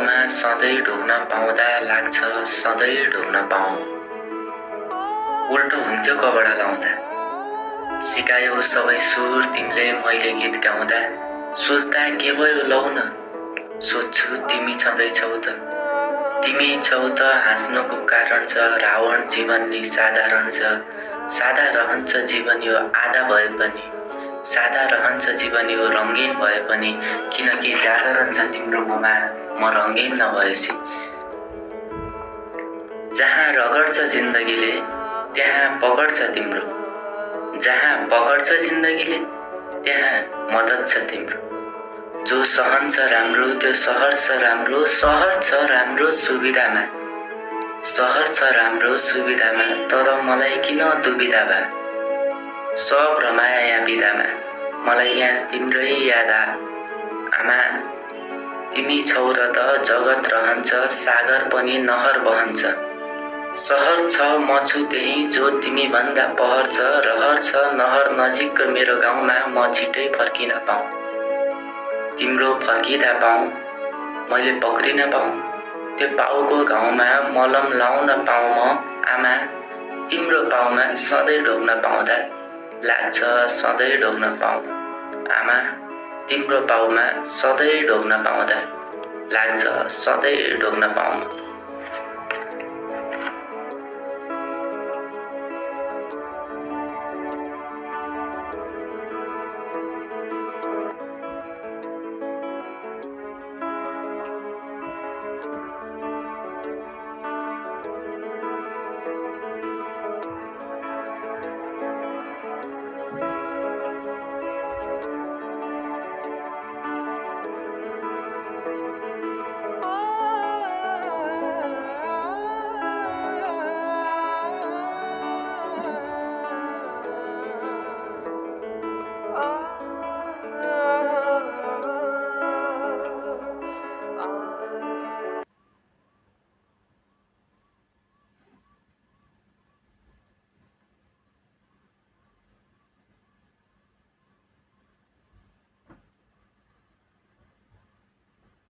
पाउमा सधैँ ढोग्न पाउँदा लाग्छ सधैँ ढोग्न पाऊँ। उल्टो हुन्थ्यो कपडा लाउँदा, सिकायौ सबै सुर तिमीले मैले गीत गाउँदा। सोच्दा के भयो लौ न, सोच्छु तिमी छँदैछौ त। तिमी छौ त हाँस्नुको कारण छ, रावण जीवन नि साधारण छ। सादा रहन्छ जीवन यो आधा भए पनि, सादा रहन्छ जीवन यो रङ्गीन भए पनि। किनकि जागरण छ तिम्रो ममा म रङ्गीन नभएसी। जहाँ रगड्छ जिन्दगीले त्यहाँ पकड्छ तिम्रो, जहाँ पकड्छ जिन्दगीले त्यहाँ मद्दत छ तिम्रो। जो सहन्छ राम्रो त्यो सहर छ राम्रो, सहर छ राम्रो सुविधामा, सहर छ राम्रो सुविधामा। तर मलाई किन दुविधा भा, सब रमाया यहाँ बिदामा। मलाई यहाँ तिम्रै याद आमा। तिमी छौ र त जगत रहन्छ, सागर पनि नहर बहन्छ। सहर छ म छु त्यही जो तिमी भन्दा पहर छ। रहर छ नहर नजिक मेरो गाउँमा, म छिटै फर्किन पाऊँ। तिम्रो फर्किँदा पाऊँ, मैले पक्रिन पाऊँ। त्यो पाउको घाउमा मलम लाउन पाऊँ म आमा। तिम्रो पाउमा सधैँ ढोग्न पाउँदा लाग्छ सधैँ ढोग्न पाऊँ। आमा तिम्रो पाउमा सधैँ ढोग्न पाउँदा लाग्छ सधैँ ढोग्न पाऊँ।